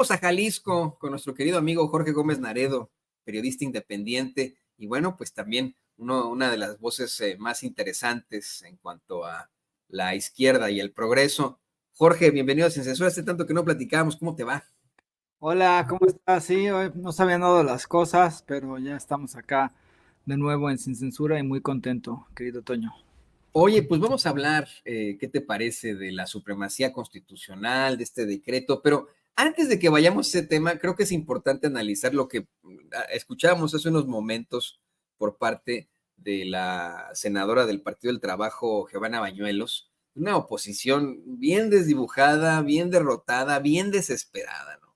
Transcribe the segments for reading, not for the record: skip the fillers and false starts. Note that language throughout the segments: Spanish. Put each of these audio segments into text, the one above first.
Vamos a Jalisco con nuestro querido amigo Jorge Gómez Naredo, periodista independiente y bueno, pues también una de las voces más interesantes en cuanto a la izquierda y el progreso. Jorge, bienvenido a Sin Censura. Hace tanto que no platicábamos, ¿cómo te va? Hola, ¿cómo estás? Sí, hoy no se habían dado las cosas, pero ya estamos acá de nuevo en Sin Censura y muy contento, querido Toño. Oye, pues vamos a hablar, ¿qué te parece de la supremacía constitucional, de este decreto? Pero antes de que vayamos a ese tema, creo que es importante analizar lo que escuchábamos hace unos momentos por parte de la senadora del Partido del Trabajo, Giovanna Bañuelos, una oposición bien desdibujada, bien derrotada, bien desesperada, ¿no?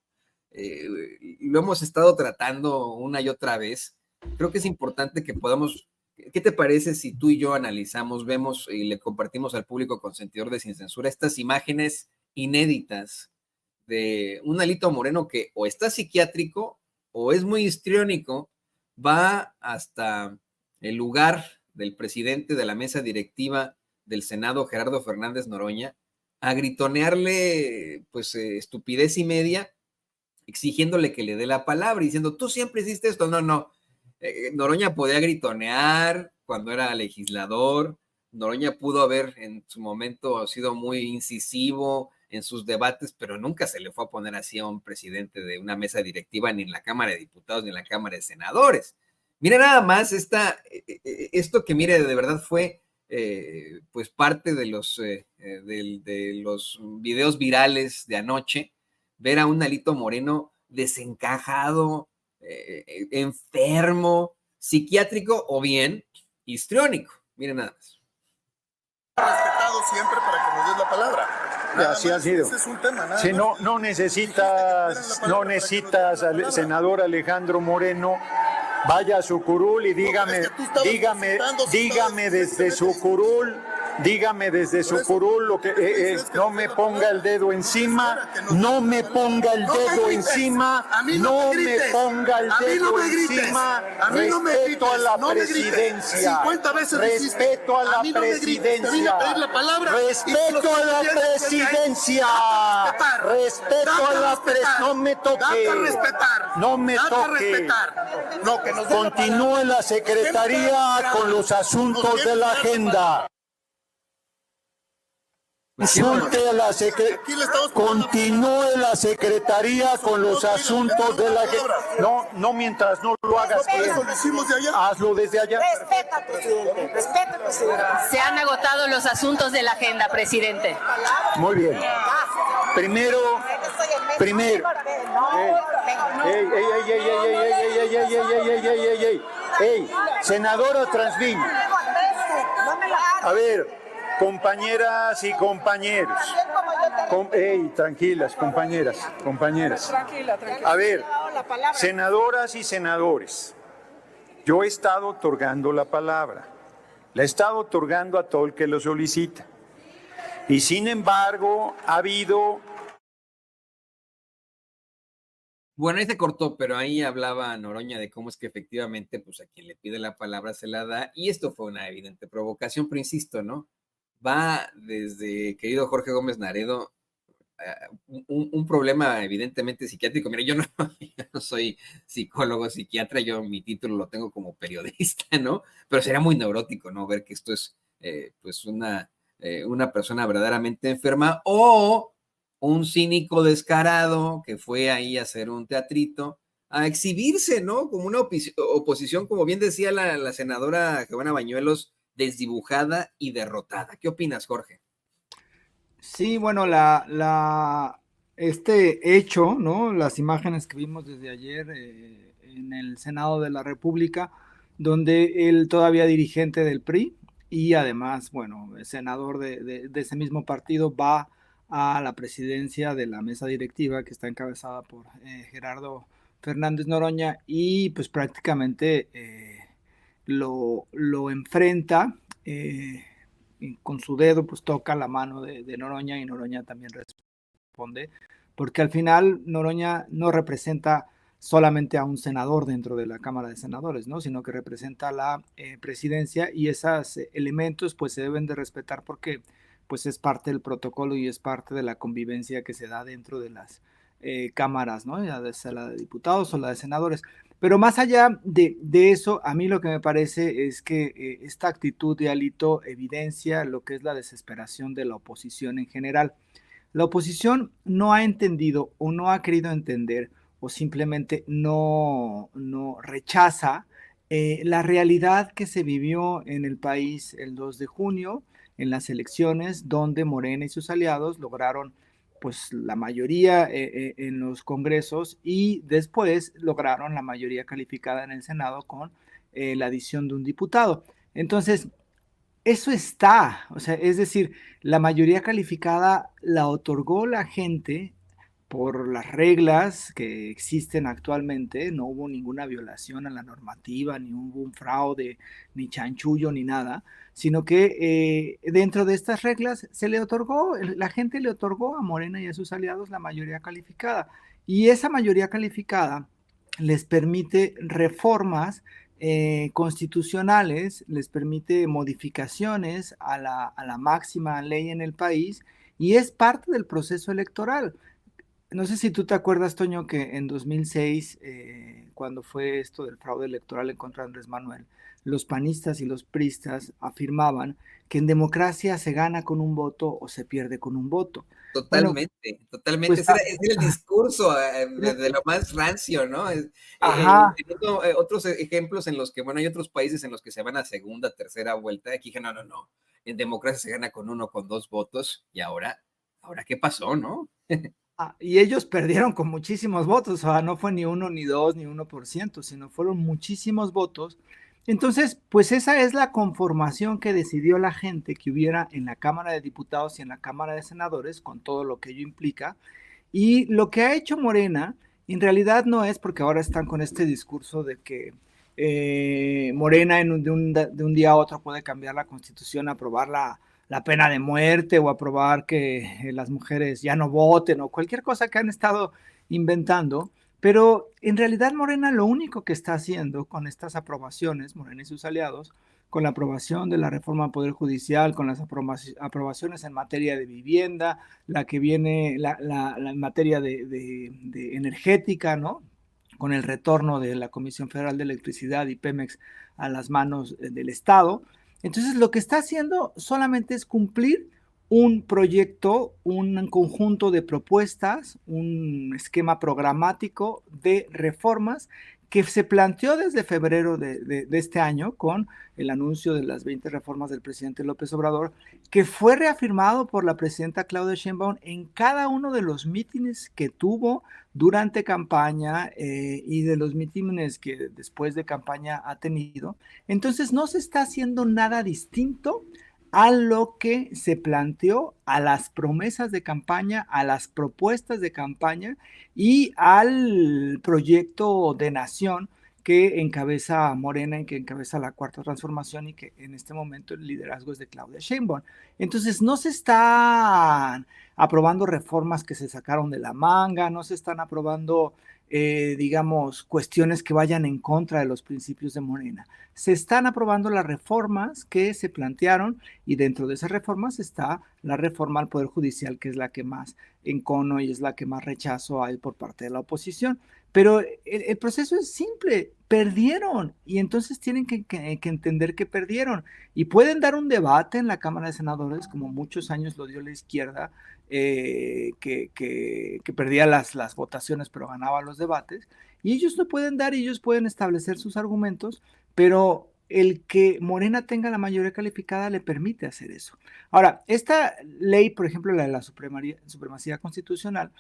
Lo hemos estado tratando una y otra vez. Creo que es importante que podamos. ¿Qué te parece si tú y yo analizamos, vemos y le compartimos al público consentidor de Sin Censura estas imágenes inéditas de un Alito Moreno que o está psiquiátrico o es muy histriónico, va hasta el lugar del presidente de la mesa directiva del Senado, Gerardo Fernández Noroña, a gritonearle pues estupidez y media, exigiéndole que le dé la palabra, diciendo, tú siempre hiciste esto, no, no. Noroña podía gritonear cuando era legislador, Noroña pudo haber en su momento sido muy incisivo en sus debates, pero nunca se le fue a poner así a un presidente de una mesa directiva, ni en la Cámara de Diputados, ni en la Cámara de Senadores. Mira nada más esto que mire, de verdad fue pues parte de los videos virales de anoche, ver a un Alito Moreno desencajado, enfermo, psiquiátrico o bien histriónico. Miren nada más. Respetado siempre para que nos des la palabra. Así ha sido. Ese es un tema, nada Si más. no necesitas, senador Alejandro Moreno, vaya a su curul y dígame desde su curul. Dígame desde su curul lo que no me ponga el dedo encima, no me ponga el dedo encima, no me ponga el dedo encima. Respeto a la presidencia, respeto a la presidencia, respeto a la presidencia, respeto a la presidencia. No me toque, no me toque. Continúe la secretaría con los asuntos de la agenda. Continúe la secretaría con los asuntos de la agenda. No mientras no lo hagas bien. Hazlo desde allá. Respeta, presidente. Respeta, presidente. Se han agotado los asuntos de la agenda, presidente. Muy bien. Primero. Senadora Transvin. A ver. Compañeras y compañeros. Tranquilas, compañeras. A ver, senadoras y senadores, yo he estado otorgando la palabra. La he estado otorgando a todo el que lo solicita. Y sin embargo, ha habido... Bueno, ahí se cortó, pero ahí hablaba Noroña de cómo es que efectivamente, pues a quien le pide la palabra se la da. Y esto fue una evidente provocación, pero insisto, ¿no? Va desde, querido Jorge Gómez Naredo, un problema evidentemente psiquiátrico. Mira, yo no soy psicólogo, psiquiatra, yo mi título lo tengo como periodista, ¿no? Pero sería muy neurótico, ¿no? Ver que esto es pues una persona verdaderamente enferma o un cínico descarado que fue ahí a hacer un teatrito, a exhibirse, ¿no? Como una oposición, como bien decía la senadora Giovanna Bañuelos, desdibujada y derrotada. ¿Qué opinas, Jorge? Sí, bueno, este hecho, ¿no? Las imágenes que vimos desde ayer en el Senado de la República, donde él todavía dirigente del PRI y además, bueno, senador de ese mismo partido, va a la presidencia de la mesa directiva que está encabezada por Gerardo Fernández Noroña y pues prácticamente lo enfrenta, con su dedo pues toca la mano de Noroña y Noroña también responde, porque al final Noroña no representa solamente a un senador dentro de la Cámara de Senadores, ¿no? Sino que representa a la presidencia y esos elementos pues se deben de respetar porque pues es parte del protocolo y es parte de la convivencia que se da dentro de las cámaras, ¿no? Ya sea la de diputados o la de senadores. Pero más allá de eso, a mí lo que me parece es que esta actitud de Alito evidencia lo que es la desesperación de la oposición en general. La oposición no ha entendido o no ha querido entender o simplemente no rechaza la realidad que se vivió en el país el 2 de junio, en las elecciones, donde Morena y sus aliados lograron pues la mayoría en los congresos y después lograron la mayoría calificada en el Senado con la adición de un diputado. Entonces, eso está, o sea, es decir, la mayoría calificada la otorgó la gente por las reglas que existen actualmente. No hubo ninguna violación a la normativa, ni hubo un fraude, ni chanchullo, ni nada, sino que dentro de estas reglas se le otorgó, la gente le otorgó a Morena y a sus aliados la mayoría calificada. Y esa mayoría calificada les permite reformas constitucionales, les permite modificaciones a la máxima ley en el país y es parte del proceso electoral. No sé si tú te acuerdas, Toño, que en 2006, cuando fue esto del fraude electoral en contra de Andrés Manuel, los panistas y los priistas afirmaban que en democracia se gana con un voto o se pierde con un voto. Bueno, Totalmente, totalmente. pues, Ese era el discurso de lo más rancio, ¿no? ajá, Teniendo otros ejemplos en los que, bueno, hay otros países en los que se van a segunda, tercera vuelta. Aquí dije, no, en democracia se gana con 1, con 2 votos. Y ahora ¿qué pasó, no? y ellos perdieron con muchísimos votos, o sea, no fue ni 1, ni 2, ni 1%, sino fueron muchísimos votos. Entonces, pues esa es la conformación que decidió la gente que hubiera en la Cámara de Diputados y en la Cámara de Senadores, con todo lo que ello implica. Y lo que ha hecho Morena, en realidad no es porque ahora están con este discurso de que Morena de un día a otro puede cambiar la Constitución, aprobar la pena de muerte o aprobar que las mujeres ya no voten o cualquier cosa que han estado inventando. Pero en realidad Morena lo único que está haciendo con estas aprobaciones, Morena y sus aliados, con la aprobación de la reforma al Poder Judicial, con las aprobaciones en materia de vivienda, la que viene, la en materia de energética, ¿no? Con el retorno de la Comisión Federal de Electricidad y Pemex a las manos del Estado. Entonces, lo que está haciendo solamente es cumplir un proyecto, un conjunto de propuestas, un esquema programático de reformas que se planteó desde febrero de este año con el anuncio de las 20 reformas del presidente López Obrador, que fue reafirmado por la presidenta Claudia Sheinbaum en cada uno de los mítines que tuvo durante campaña y de los mítines que después de campaña ha tenido. Entonces no se está haciendo nada distinto a lo que se planteó, a las promesas de campaña, a las propuestas de campaña y al proyecto de nación que encabeza Morena y que encabeza la Cuarta Transformación y que en este momento el liderazgo es de Claudia Sheinbaum. Entonces no se están aprobando reformas que se sacaron de la manga, no se están aprobando digamos, cuestiones que vayan en contra de los principios de Morena. Se están aprobando las reformas que se plantearon y dentro de esas reformas está la reforma al Poder Judicial, que es la que más encono y es la que más rechazo hay por parte de la oposición. Pero el proceso es simple, perdieron y entonces tienen que entender que perdieron y pueden dar un debate en la Cámara de Senadores como muchos años lo dio la izquierda, que perdía las votaciones pero ganaba los debates y ellos no pueden dar, ellos pueden establecer sus argumentos, pero el que Morena tenga la mayoría calificada le permite hacer eso. Ahora, esta ley, por ejemplo, la de la supremacía constitucional,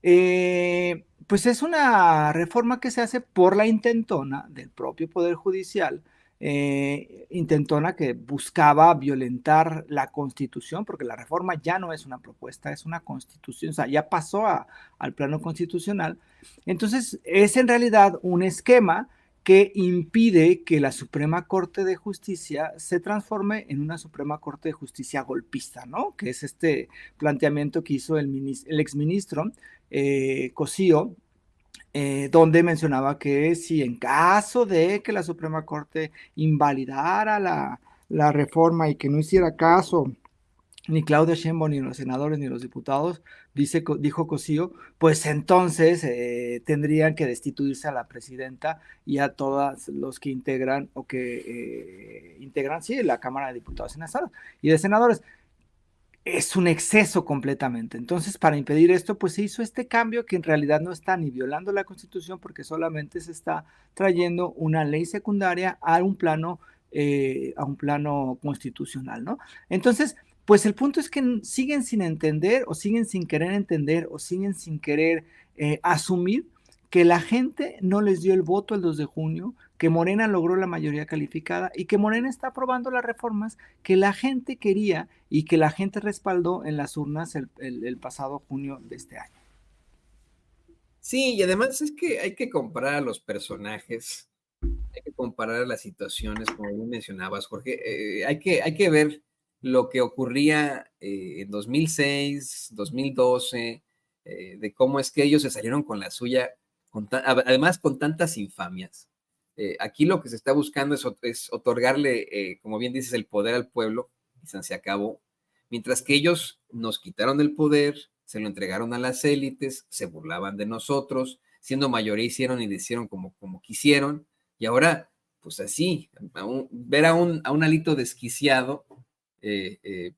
pues es una reforma que se hace por la intentona del propio Poder Judicial, intentona que buscaba violentar la Constitución, porque la reforma ya no es una propuesta, es una constitución, o sea, ya pasó al plano constitucional. Entonces, es en realidad un esquema que impide que la Suprema Corte de Justicia se transforme en una Suprema Corte de Justicia golpista, ¿no? Que es este planteamiento que hizo el exministro Cosío, donde mencionaba que si en caso de que la Suprema Corte invalidara la reforma y que no hiciera caso ni Claudia Sheinbaum, ni los senadores, ni los diputados, dijo Cosío, pues entonces tendrían que destituirse a la presidenta y a todos los que integran integran, sí, la Cámara de Diputados y de Senadores. Es un exceso completamente. Entonces, para impedir esto, pues se hizo este cambio que en realidad no está ni violando la Constitución, porque solamente se está trayendo una ley secundaria a un plano constitucional, ¿no? Entonces, pues el punto es que siguen sin entender, o siguen sin querer entender, o siguen sin querer asumir que la gente no les dio el voto el 2 de junio, que Morena logró la mayoría calificada y que Morena está aprobando las reformas que la gente quería y que la gente respaldó en las urnas el pasado junio de este año. Sí, y además es que hay que comparar a los personajes, hay que comparar las situaciones, como bien mencionabas, Jorge. Hay que ver lo que ocurría en 2006, 2012, de cómo es que ellos se salieron con la suya, además con tantas infamias. Aquí lo que se está buscando es otorgarle, como bien dices, el poder al pueblo, y se acabó, mientras que ellos nos quitaron el poder, se lo entregaron a las élites, se burlaban de nosotros, siendo mayoría hicieron y deshicieron como quisieron, y ahora, pues así, ver a un Alito desquiciado,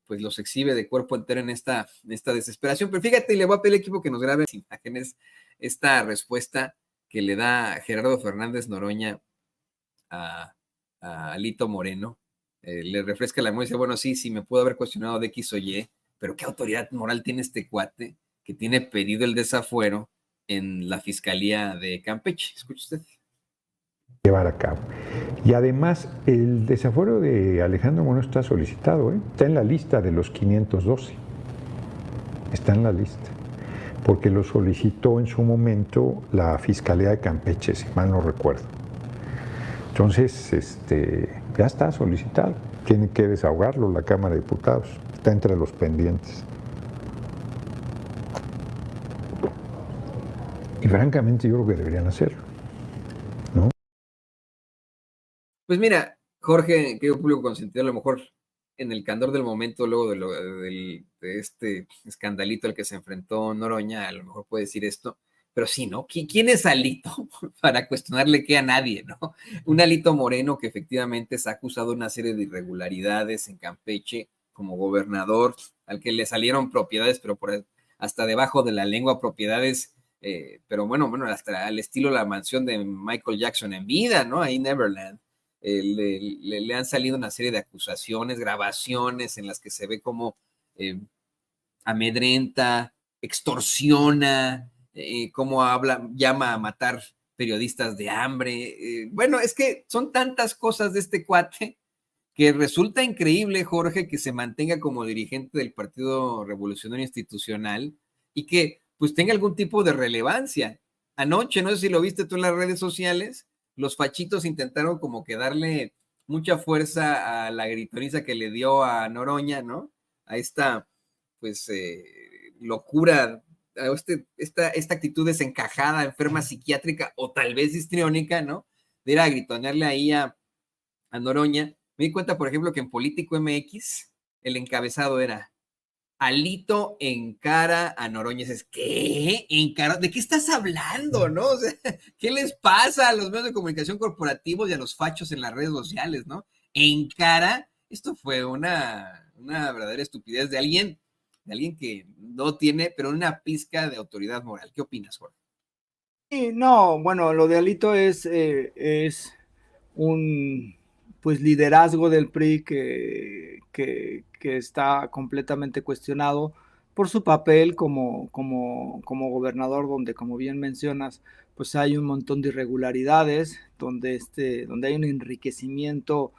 pues los exhibe de cuerpo entero en esta desesperación. Pero fíjate, le voy a pedir al equipo que nos grabe las imágenes, esta respuesta que le da Gerardo Fernández Noroña a Alito Moreno. Le refresca la memoria y dice, bueno, sí, me pudo haber cuestionado de X o Y, pero ¿qué autoridad moral tiene este cuate que tiene pedido el desafuero en la Fiscalía de Campeche? Escuche usted. Llevar a cabo. Y además, el desafuero de Alejandro Moreno está solicitado, está en la lista de los 512. Está en la lista. Porque lo solicitó en su momento la Fiscalía de Campeche, si mal no recuerdo. Entonces, ya está solicitado. Tiene que desahogarlo la Cámara de Diputados. Está entre los pendientes. Y francamente yo creo que deberían hacerlo, ¿no? Pues mira, Jorge, querido público consentido, a lo mejor en el candor del momento, luego de este escandalito al que se enfrentó Noroña, a lo mejor puede decir esto, pero sí, ¿no? ¿Quién es Alito para cuestionarle qué a nadie, ¿no? Un Alito Moreno que efectivamente se ha acusado de una serie de irregularidades en Campeche como gobernador, al que le salieron propiedades, pero hasta debajo de la lengua propiedades, pero bueno, hasta al estilo la mansión de Michael Jackson en vida, ¿no? Ahí Neverland. Le han salido una serie de acusaciones, grabaciones en las que se ve como amedrenta, extorsiona, cómo llama a matar periodistas de hambre. Bueno, es que son tantas cosas de este cuate que resulta increíble, Jorge, que se mantenga como dirigente del Partido Revolucionario Institucional y que pues tenga algún tipo de relevancia. Anoche, no sé si lo viste tú en las redes sociales, los fachitos intentaron como que darle mucha fuerza a la gritoniza que le dio a Noroña, ¿no? A esta, pues, locura, a esta actitud desencajada, enferma psiquiátrica o tal vez histriónica, ¿no? De ir a gritonearle ahí a Noroña. Me di cuenta, por ejemplo, que en Político MX el encabezado era Alito encara a Noroña. Dices, ¿qué? ¿De qué estás hablando, no? O sea, ¿qué les pasa a los medios de comunicación corporativos y a los fachos en las redes sociales, no? Encara, esto fue una verdadera estupidez de alguien que no tiene, pero una pizca de autoridad moral. ¿Qué opinas, Jorge? Sí, no, bueno, lo de Alito es un pues liderazgo del PRI que está completamente cuestionado por su papel como gobernador, donde, como bien mencionas, pues hay un montón de irregularidades, donde hay un enriquecimiento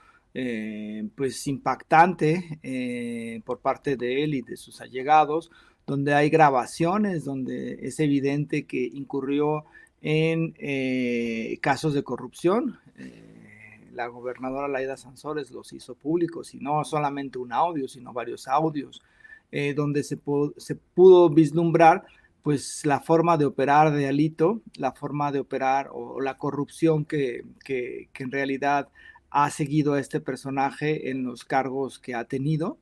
pues impactante por parte de él y de sus allegados, donde hay grabaciones, donde es evidente que incurrió en casos de corrupción. La gobernadora Laida Sansores los hizo públicos, y no solamente un audio, sino varios audios, donde se pudo vislumbrar pues la forma de operar de Alito, la forma de operar o la corrupción que en realidad ha seguido a este personaje en los cargos que ha tenido.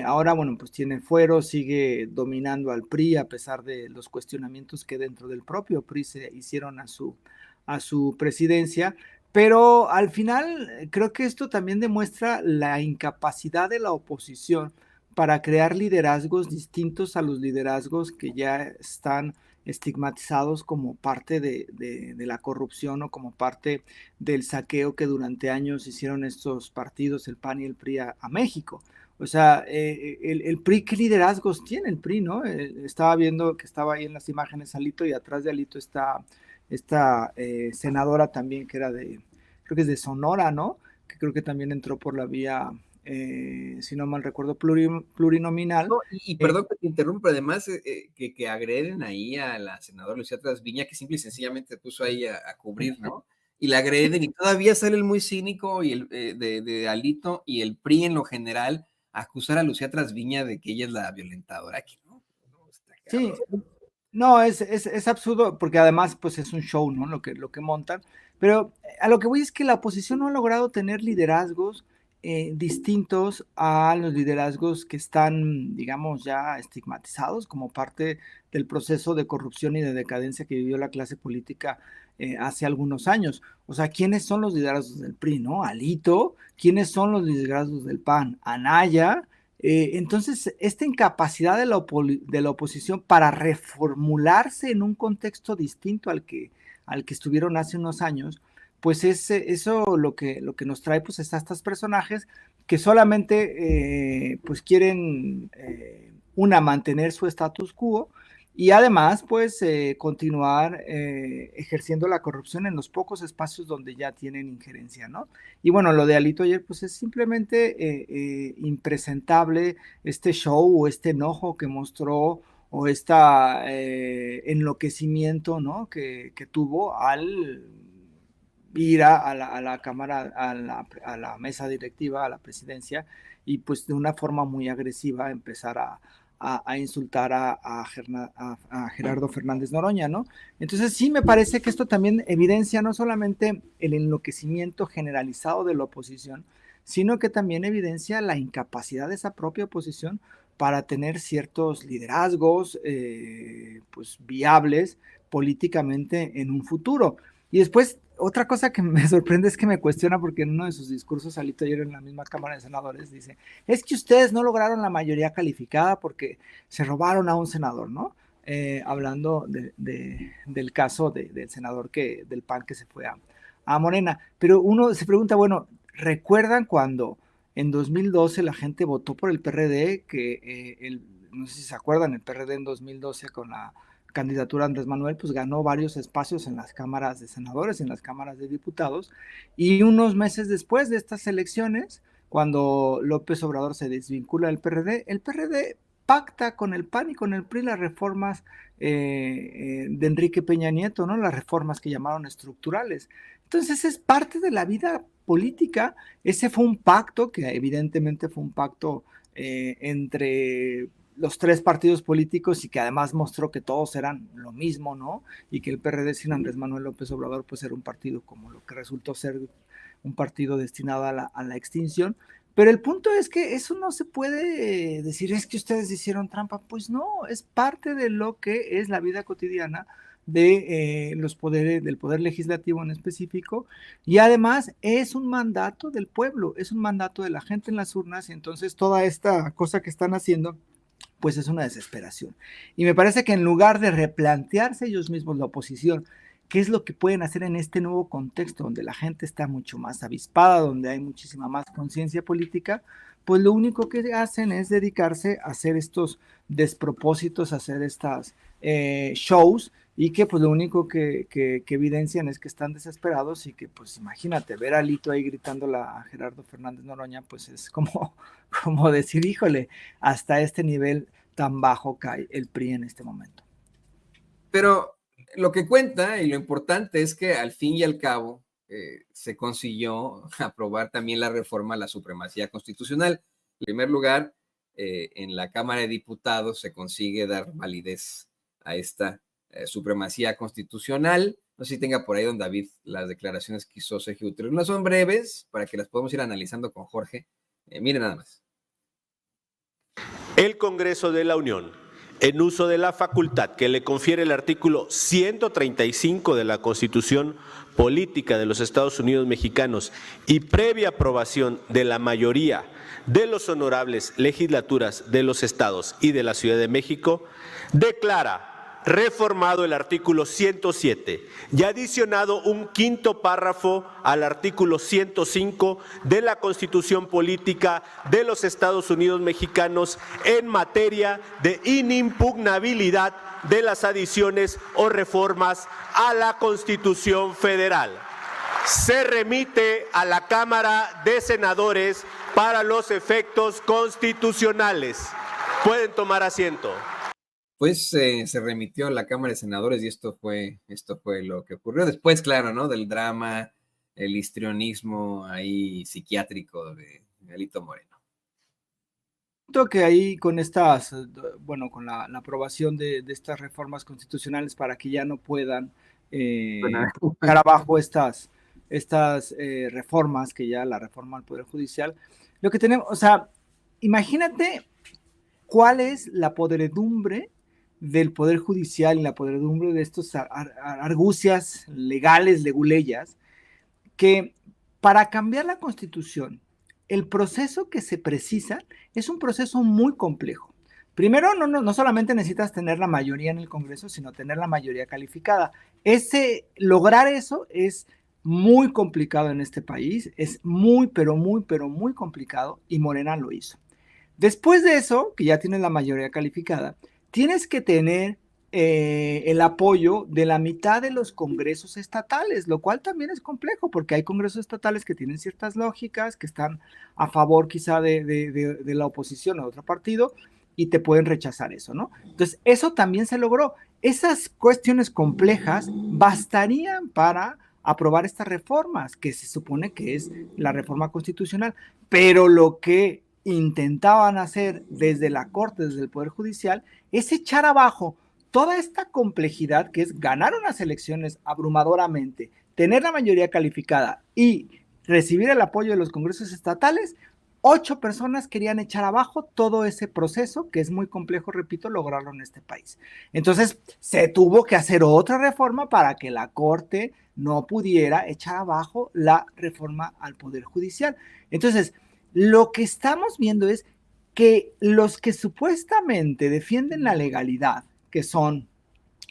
Ahora, bueno, pues tiene fuero, sigue dominando al PRI a pesar de los cuestionamientos que dentro del propio PRI se hicieron a su presidencia, pero al final creo que esto también demuestra la incapacidad de la oposición para crear liderazgos distintos a los liderazgos que ya están estigmatizados como parte de la corrupción o como parte del saqueo que durante años hicieron estos partidos, el PAN y el PRI, a México. O sea, el PRI, ¿qué liderazgos tiene el PRI, no? Estaba viendo que estaba ahí en las imágenes Alito, y atrás de Alito está esta senadora también que era creo que es de Sonora, ¿no? Que creo que también entró por la vía, si no mal recuerdo, plurinominal. No, y perdón que te interrumpa, además que agreden ahí a la senadora Lucía Trasviña, que simple y sencillamente puso ahí a cubrir, ¿no? Y la agreden y todavía sale el muy cínico y de Alito y el PRI en lo general a acusar a Lucía Trasviña de que ella es la violentadora aquí, ¿no? No, está Sí, cabrón. no, es absurdo porque además pues es un show, ¿no? Lo que montan, pero a lo que voy es que la oposición no ha logrado tener liderazgos distintos a los liderazgos que están, digamos, ya estigmatizados como parte del proceso de corrupción y de decadencia que vivió la clase política hace algunos años. O sea, ¿quiénes son los liderazgos del PRI, no? Alito. ¿Quiénes son los liderazgos del PAN? Anaya. Entonces, esta incapacidad de la oposición para reformularse en un contexto distinto al que estuvieron hace unos años, pues es eso lo que nos trae pues a estos personajes que solamente pues quieren mantener su status quo y además pues continuar ejerciendo la corrupción en los pocos espacios donde ya tienen injerencia, ¿no? Y bueno, lo de Alito ayer, pues es simplemente impresentable este show o este enojo que mostró o este enloquecimiento, ¿no? Que tuvo al ir a la Cámara, a la mesa directiva, a la presidencia, y pues de una forma muy agresiva empezar a insultar a Gerardo Fernández Noroña, ¿no? Entonces sí me parece que esto también evidencia no solamente el enloquecimiento generalizado de la oposición, sino que también evidencia la incapacidad de esa propia oposición para tener ciertos liderazgos pues viables políticamente en un futuro. Y después, otra cosa que me sorprende es que me cuestiona porque en uno de sus discursos, Alito ayer en la misma Cámara de Senadores, dice, es que ustedes no lograron la mayoría calificada porque se robaron a un senador, ¿no? Hablando del caso del senador del PAN que se fue a Morena. Pero uno se pregunta, bueno, ¿recuerdan cuando en 2012 la gente votó por el PRD? No sé si se acuerdan, el PRD en 2012 con la candidatura Andrés Manuel, pues ganó varios espacios en las cámaras de senadores, en las cámaras de diputados, y unos meses después de estas elecciones, cuando López Obrador se desvincula del PRD, el PRD pacta con el PAN y con el PRI las reformas de Enrique Peña Nieto, ¿no? Las reformas que llamaron estructurales. Entonces es parte de la vida política. Ese fue un pacto que evidentemente fue un pacto entre los tres partidos políticos y que además mostró que todos eran lo mismo, ¿no? Y que el PRD sin Andrés Manuel López Obrador pues era un partido como lo que resultó ser un partido destinado a la extinción. Pero el punto es que eso no se puede decir, es que ustedes hicieron trampa. Pues no, es parte de lo que es la vida cotidiana de los poderes, del poder legislativo en específico, y además es un mandato del pueblo, es un mandato de la gente en las urnas, y entonces toda esta cosa que están haciendo pues es una desesperación. Y me parece que en lugar de replantearse ellos mismos la oposición, qué es lo que pueden hacer en este nuevo contexto donde la gente está mucho más avispada, donde hay muchísima más conciencia política, pues lo único que hacen es dedicarse a hacer estos despropósitos, a hacer estas shows, y que pues lo único que evidencian es que están desesperados y que pues imagínate, ver a Alito ahí gritándole a Gerardo Fernández Noroña, pues es como decir, híjole, hasta este nivel tan bajo cae el PRI en este momento. Pero lo que cuenta y lo importante es que al fin y al cabo se consiguió aprobar también la reforma a la supremacía constitucional. En primer lugar, en la Cámara de Diputados se consigue dar validez a esta supremacía constitucional. No sé si tenga por ahí, don David, las declaraciones que hizo Sergio Gutiérrez. No son breves, para que las podamos ir analizando con Jorge. Miren nada más. El Congreso de la Unión, en uso de la facultad que le confiere el artículo 135 de la Constitución Política de los Estados Unidos Mexicanos y previa aprobación de la mayoría de los honorables legislaturas de los estados y de la Ciudad de México, declara reformado el artículo 107 y adicionado un quinto párrafo al artículo 105 de la Constitución Política de los Estados Unidos Mexicanos en materia de inimpugnabilidad de las adiciones o reformas a la Constitución Federal. Se remite a la Cámara de Senadores para los efectos constitucionales. Pueden tomar asiento. Pues se remitió a la Cámara de Senadores y esto fue lo que ocurrió después, claro, ¿no? Del drama, el histrionismo ahí psiquiátrico de Alito Moreno. Siento que ahí con estas, bueno, con la aprobación de estas reformas constitucionales para que ya no puedan dejar abajo estas reformas, que ya la reforma al Poder Judicial, lo que tenemos, o sea, imagínate cuál es la podredumbre del Poder Judicial y la podredumbre de estos argucias legales, leguleyas, que para cambiar la Constitución, el proceso que se precisa es un proceso muy complejo. Primero, no solamente necesitas tener la mayoría en el Congreso, sino tener la mayoría calificada. Lograr eso es muy complicado en este país, es muy complicado, y Morena lo hizo. Después de eso, que ya tienes la mayoría calificada, tienes que tener el apoyo de la mitad de los congresos estatales, lo cual también es complejo, porque hay congresos estatales que tienen ciertas lógicas, que están a favor quizá de la oposición o de otro partido, y te pueden rechazar eso, ¿no? Entonces, eso también se logró. Esas cuestiones complejas bastarían para aprobar estas reformas, que se supone que es la reforma constitucional, pero lo que intentaban hacer desde la Corte, desde el Poder Judicial, es echar abajo toda esta complejidad que es ganar unas elecciones abrumadoramente, tener la mayoría calificada y recibir el apoyo de los congresos estatales. 8 personas querían echar abajo todo ese proceso, que es muy complejo, repito, lograrlo en este país. Entonces, se tuvo que hacer otra reforma para que la Corte no pudiera echar abajo la reforma al Poder Judicial. Entonces, lo que estamos viendo es que los que supuestamente defienden la legalidad, que son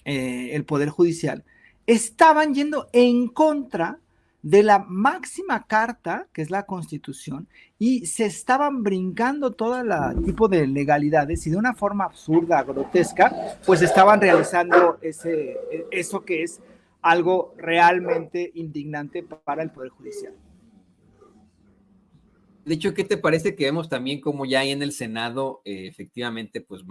el Poder Judicial, estaban yendo en contra de la máxima carta, que es la Constitución, y se estaban brincando todo el tipo de legalidades y de una forma absurda, grotesca, pues estaban realizando eso que es algo realmente indignante para el Poder Judicial. De hecho, ¿qué te parece que vemos también como ya ahí en el Senado efectivamente pues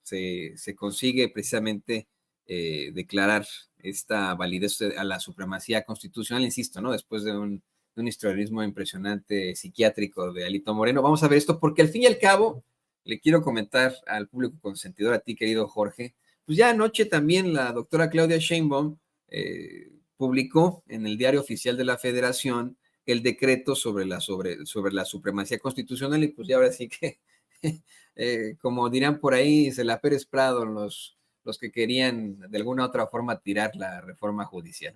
se consigue precisamente declarar esta validez a la supremacía constitucional, insisto, ¿no? Después de un historismo impresionante psiquiátrico de Alito Moreno. Vamos a ver esto porque al fin y al cabo le quiero comentar al público consentidor, a ti, querido Jorge, pues ya anoche también la doctora Claudia Sheinbaum publicó en el Diario Oficial de la Federación el decreto sobre la supremacía constitucional y pues ya ahora sí que, como dirán por ahí, se la Pérez Prado los que querían de alguna u otra forma tirar la reforma judicial.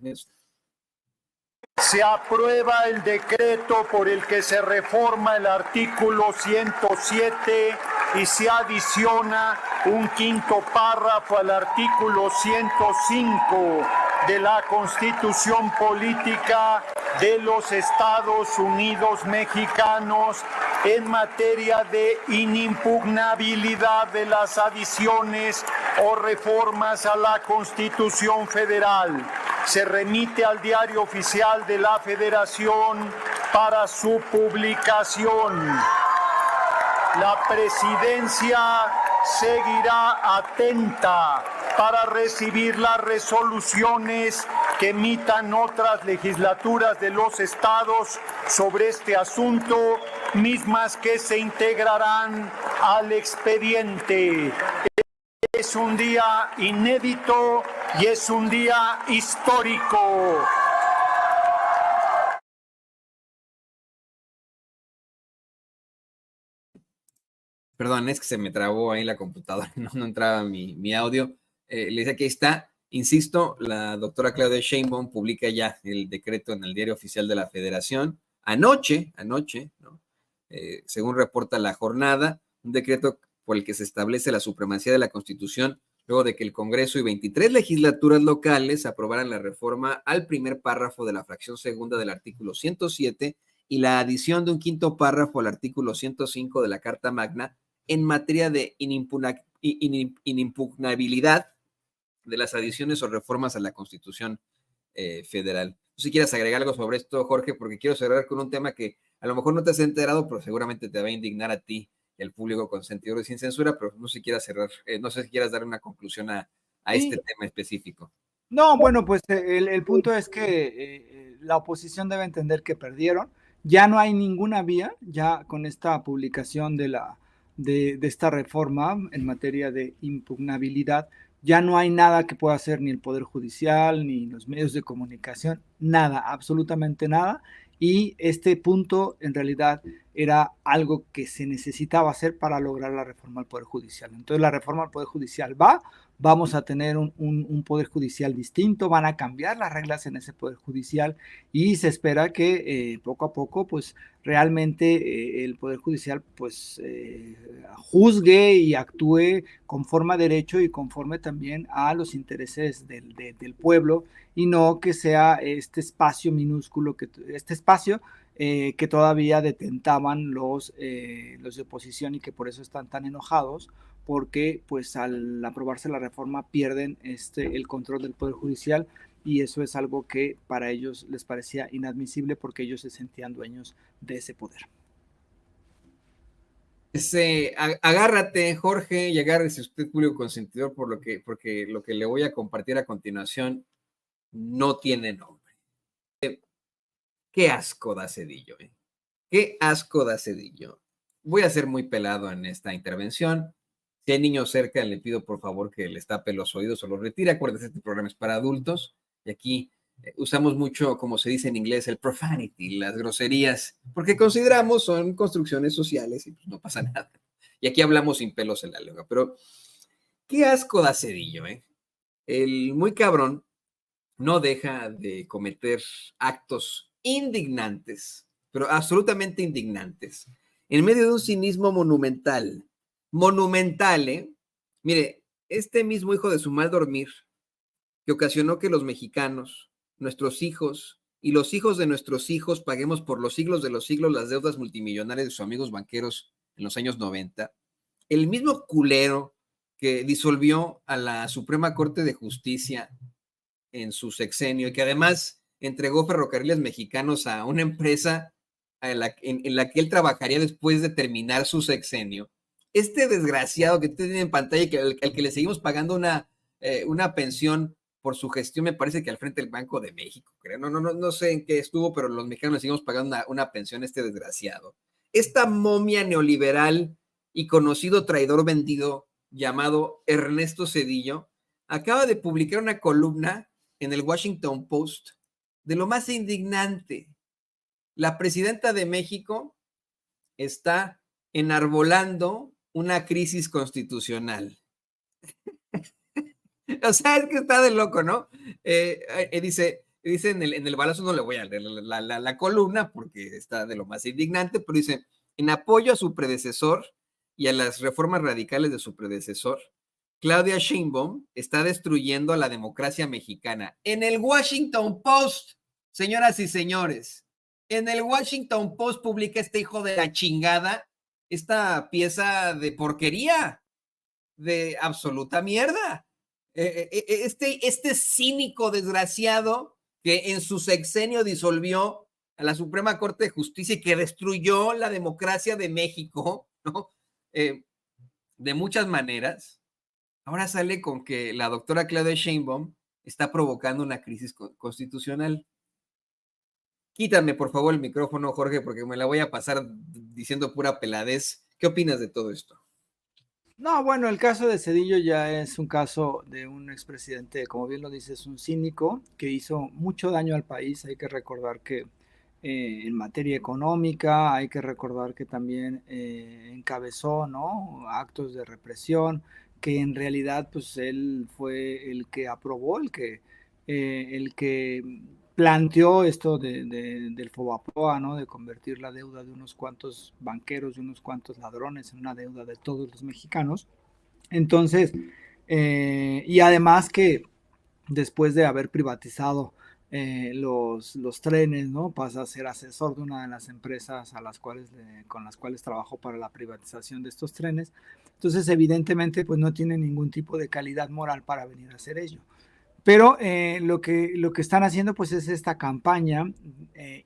Se aprueba el decreto por el que se reforma el artículo 107 y se adiciona un quinto párrafo al artículo 105 de la Constitución Política de los Estados Unidos Mexicanos en materia de inimpugnabilidad de las adiciones o reformas a la Constitución Federal. Se remite al Diario Oficial de la Federación para su publicación. La presidencia seguirá atenta para recibir las resoluciones que emitan otras legislaturas de los estados sobre este asunto, mismas que se integrarán al expediente. Es un día inédito y es un día histórico. Perdón, es que se me trabó ahí la computadora, no entraba mi audio. Le decía que ahí está, insisto, la doctora Claudia Sheinbaum publica ya el decreto en el Diario Oficial de la Federación. Anoche, ¿no? Según reporta La Jornada, un decreto por el que se establece la supremacía de la Constitución luego de que el Congreso y 23 legislaturas locales aprobaran la reforma al primer párrafo de la fracción segunda del artículo 107 y la adición de un quinto párrafo al artículo 105 de la Carta Magna en materia de inimpugnabilidad de las adiciones o reformas a la Constitución federal. No sé si quieres agregar algo sobre esto, Jorge, porque quiero cerrar con un tema que a lo mejor no te has enterado, pero seguramente te va a indignar a ti y al público consentidor y sin censura, pero no sé si quieras cerrar, no sé si quieras dar una conclusión a este tema específico. No, bueno, pues el punto es que la oposición debe entender que perdieron. Ya no hay ninguna vía, ya con esta publicación de esta reforma en materia de impugnabilidad, ya no hay nada que pueda hacer ni el Poder Judicial, ni los medios de comunicación, nada, absolutamente nada. Y este punto en realidad era algo que se necesitaba hacer para lograr la reforma al Poder Judicial. Entonces la reforma al Poder Judicial vamos a tener un Poder Judicial distinto, van a cambiar las reglas en ese Poder Judicial y se espera que poco a poco pues realmente el Poder Judicial pues juzgue y actúe conforme a derecho y conforme también a los intereses del pueblo y no que sea este espacio minúsculo, este espacio que todavía detentaban los de oposición y que por eso están tan enojados, porque pues al aprobarse la reforma pierden el control del Poder Judicial y eso es algo que para ellos les parecía inadmisible porque ellos se sentían dueños de ese poder. Agárrate, Jorge, y agárrese usted, público consentidor, porque lo que le voy a compartir a continuación no tiene nombre. Qué asco da Zedillo, ¿eh? Qué asco da Zedillo. Voy a ser muy pelado en esta intervención. Si hay niños cerca, le pido por favor que les tape los oídos o los retire. Acuérdense, este programa es para adultos y aquí usamos mucho, como se dice en inglés, el profanity, las groserías, porque consideramos son construcciones sociales y pues no pasa nada. Y aquí hablamos sin pelos en la lengua, pero qué asco da Zedillo, ¿eh? El muy cabrón no deja de cometer actos indignantes, pero absolutamente indignantes, en medio de un cinismo monumental. Monumental, ¿eh? Mire, este mismo hijo de su mal dormir, que ocasionó que los mexicanos, nuestros hijos y los hijos de nuestros hijos paguemos por los siglos de los siglos las deudas multimillonarias de sus amigos banqueros en los años 90, el mismo culero que disolvió a la Suprema Corte de Justicia en su sexenio y que además entregó Ferrocarriles Mexicanos a una empresa en la que él trabajaría después de terminar su sexenio. Este desgraciado que tiene en pantalla y al que le seguimos pagando una pensión por su gestión, me parece que al frente del Banco de México, creo. No sé en qué estuvo, pero los mexicanos le seguimos pagando una pensión a este desgraciado. Esta momia neoliberal y conocido traidor vendido llamado Ernesto Zedillo acaba de publicar una columna en el Washington Post de lo más indignante. La presidenta de México está enarbolando una crisis constitucional. O sea, es que está de loco, ¿no? Dice en el balazo, no le voy a leer la columna porque está de lo más indignante, pero dice, en apoyo a su predecesor y a las reformas radicales de su predecesor, Claudia Sheinbaum está destruyendo a la democracia mexicana. En el Washington Post, señoras y señores, en el Washington Post publica este hijo de la chingada esta pieza de porquería, de absoluta mierda. Este cínico desgraciado que en su sexenio disolvió a la Suprema Corte de Justicia y que destruyó la democracia de México, ¿no? De muchas maneras. Ahora sale con que la doctora Claudia Sheinbaum está provocando una crisis constitucional. Quítame, por favor, el micrófono, Jorge, porque me la voy a pasar diciendo pura peladez. ¿Qué opinas de todo esto? No, bueno, el caso de Zedillo ya es un caso de un expresidente, como bien lo dices, un cínico que hizo mucho daño al país. Hay que recordar que en materia económica. Hay que recordar que también encabezó, ¿no?, actos de represión, que en realidad pues él fue el que aprobó, el que planteó esto del FOBAPROA, ¿no?, de convertir la deuda de unos cuantos banqueros, de unos cuantos ladrones, en una deuda de todos los mexicanos. Entonces, y además que después de haber privatizado los trenes, ¿no?, pasa a ser asesor de una de las empresas con las cuales trabajó para la privatización de estos trenes. Entonces, evidentemente, pues no tiene ningún tipo de calidad moral para venir a hacer ello. Pero lo que están haciendo pues es esta campaña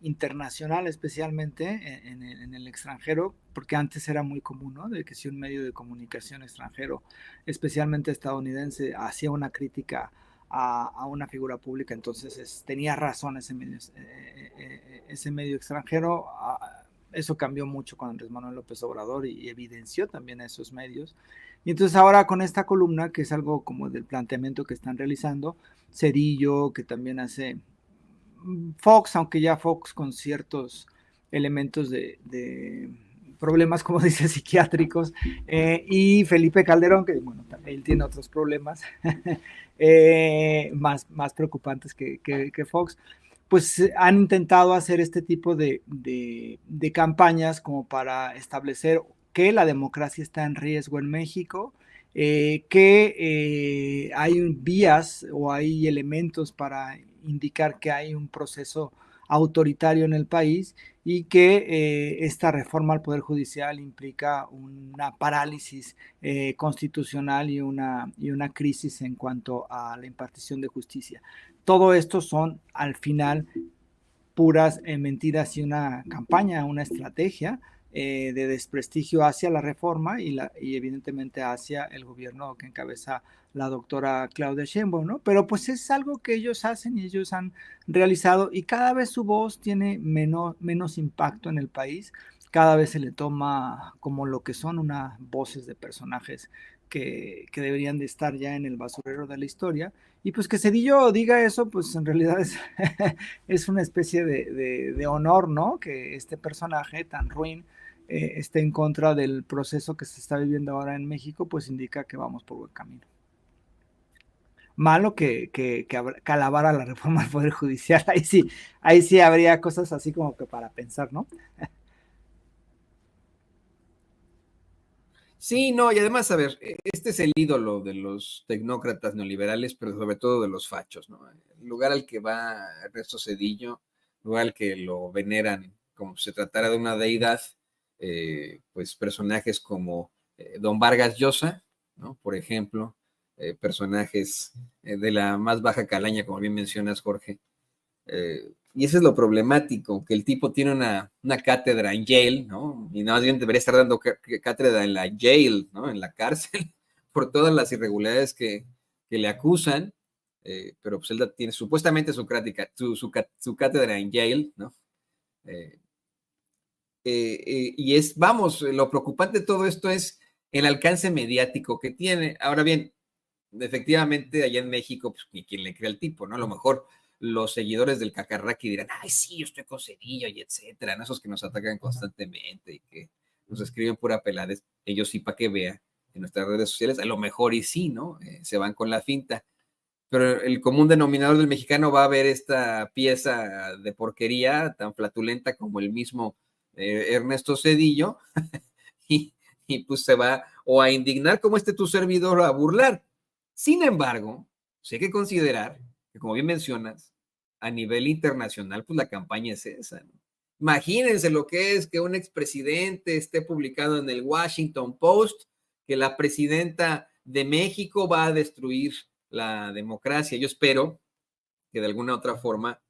internacional, especialmente en el extranjero, porque antes era muy común, ¿no?, de que si un medio de comunicación extranjero, especialmente estadounidense, hacía una crítica a una figura pública, entonces tenía razón ese medio extranjero. Eso cambió mucho con Andrés Manuel López Obrador y evidenció también a esos medios. Y entonces ahora con esta columna, que es algo como del planteamiento que están realizando, Cedillo, que también hace Fox, aunque ya Fox con ciertos elementos de problemas, como dice, psiquiátricos, y Felipe Calderón, que bueno, él tiene otros problemas más preocupantes que Fox, pues han intentado hacer este tipo de campañas como para establecer que la democracia está en riesgo en México, que hay vías o hay elementos para indicar que hay un proceso autoritario en el país y que esta reforma al Poder Judicial implica una parálisis constitucional y una crisis en cuanto a la impartición de justicia. Todo esto son al final puras mentiras y una campaña, una estrategia de desprestigio hacia la reforma y evidentemente hacia el gobierno que encabeza la doctora Claudia Sheinbaum, ¿no? Pero pues es algo que ellos hacen y ellos han realizado, y cada vez su voz tiene menos impacto en el país, cada vez se le toma como lo que son unas voces de personajes que deberían de estar ya en el basurero de la historia. Y pues que Cedillo diga eso, pues en realidad es una especie de honor, ¿no?, que este personaje tan ruin esté en contra del proceso que se está viviendo ahora en México, pues indica que vamos por buen camino. Malo que alabara la reforma del Poder Judicial, ahí sí habría cosas así como que para pensar, ¿no? Sí, no, y además, a ver, este es el ídolo de los tecnócratas neoliberales, pero sobre todo de los fachos, ¿no? El lugar al que va Ernesto Cedillo, el lugar al que lo veneran como si se tratara de una deidad, pues personajes como don Vargas Llosa, ¿no?, por ejemplo, personajes de la más baja calaña, como bien mencionas, Jorge. Y eso es lo problemático, que el tipo tiene una cátedra en Yale, ¿no? Y más bien debería estar dando cátedra en la Yale, ¿no?, en la cárcel, por todas las irregularidades que le acusan, pero pues él tiene supuestamente su cátedra en Yale, ¿no? Y vamos, lo preocupante de todo esto es el alcance mediático que tiene. Ahora bien, efectivamente, allá en México, pues ni quien le cree al tipo, ¿no? A lo mejor los seguidores del Cacarraqui dirán, ay, sí, yo estoy con Cedillo y etcétera, ¿no? Esos que nos atacan constantemente y que nos escriben pura pelades, ellos sí, para que vea en nuestras redes sociales, a lo mejor y sí, ¿no? Se van con la finta. Pero el común denominador del mexicano va a ver esta pieza de porquería tan flatulenta como el mismo Ernesto Cedillo y pues se va o a indignar como tu servidor o a burlar. Sin embargo, hay que considerar que, como bien mencionas, a nivel internacional, pues la campaña es esa, ¿no? Imagínense lo que es que un expresidente esté publicado en el Washington Post que la presidenta de México va a destruir la democracia. Yo espero que de alguna otra forma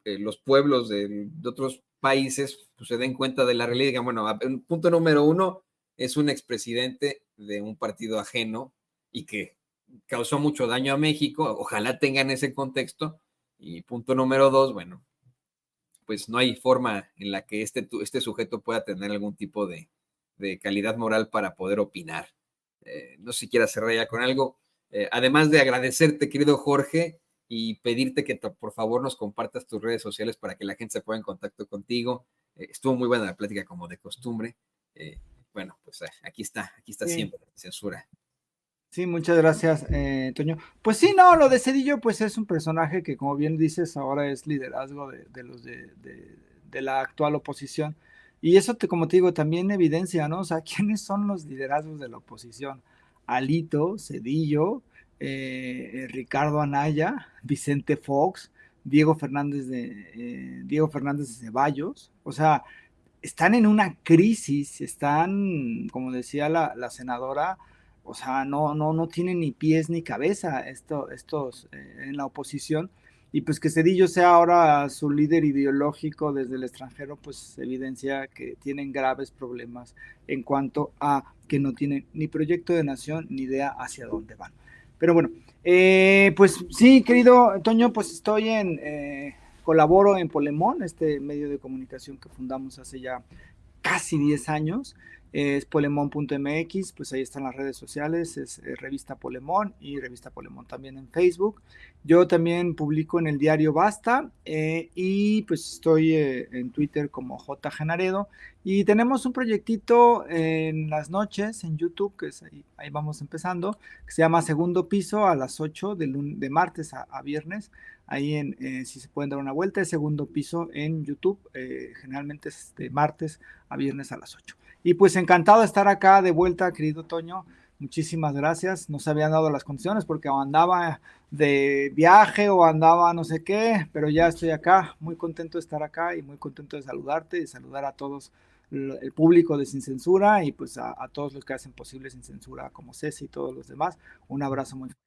los pueblos de otros países pues, se den cuenta de la realidad y digan, bueno, punto número uno, es un expresidente de un partido ajeno y que causó mucho daño a México, ojalá tengan ese contexto. Y punto número dos, bueno, pues no hay forma en la que este sujeto pueda tener algún tipo de calidad moral para poder opinar. No sé si quieras cerrar ya con algo. Además de agradecerte, querido Jorge, y pedirte que por favor nos compartas tus redes sociales para que la gente se ponga en contacto contigo. Estuvo muy buena la plática como de costumbre. Bueno, pues aquí está Sí. siempre Censura. Sí, muchas gracias, Toño. Pues sí, no, lo de Cedillo, pues es un personaje que, como bien dices, ahora es liderazgo de los de la actual oposición. Y eso, como te digo, también evidencia, ¿no? O sea, ¿quiénes son los liderazgos de la oposición? Alito, Cedillo, Ricardo Anaya, Vicente Fox, Diego Fernández de Ceballos. O sea, están en una crisis, están, como decía la senadora, o sea, no tienen ni pies ni cabeza estos en la oposición. Y pues que Cedillo sea ahora su líder ideológico desde el extranjero, pues evidencia que tienen graves problemas en cuanto a que no tienen ni proyecto de nación ni idea hacia dónde van. Pero bueno, pues sí, querido Toño, pues estoy colaboro en Polemón, este medio de comunicación que fundamos hace ya casi 10 años. Es polemón.mx, pues ahí están las redes sociales, es Revista Polemón y Revista Polemón también en Facebook. Yo también publico en el diario Basta y pues estoy en Twitter como J. Genaredo y tenemos un proyectito en las noches en YouTube, que es ahí vamos empezando, que se llama Segundo Piso a las 8 de martes a viernes. Ahí si se pueden dar una vuelta, es Segundo Piso en YouTube, generalmente es de martes a viernes a las 8. Y pues encantado de estar acá de vuelta, querido Toño. Muchísimas gracias. No se habían dado las condiciones porque andaba de viaje o andaba no sé qué, pero ya estoy acá, muy contento de estar acá y muy contento de saludarte y saludar a todos el público de Sin Censura y pues a todos los que hacen posible Sin Censura como Ceci y todos los demás. Un abrazo muy fuerte.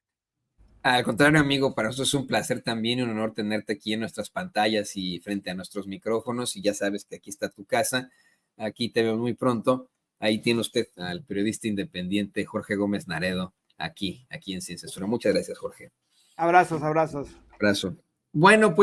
Al contrario, amigo, para nosotros es un placer también y un honor tenerte aquí en nuestras pantallas y frente a nuestros micrófonos. Y ya sabes que aquí está tu casa. Aquí te veo muy pronto. Ahí tiene usted al periodista independiente Jorge Gómez Naredo, aquí en Sin Censura. Muchas gracias, Jorge. Abrazos. Abrazo. Bueno, pues.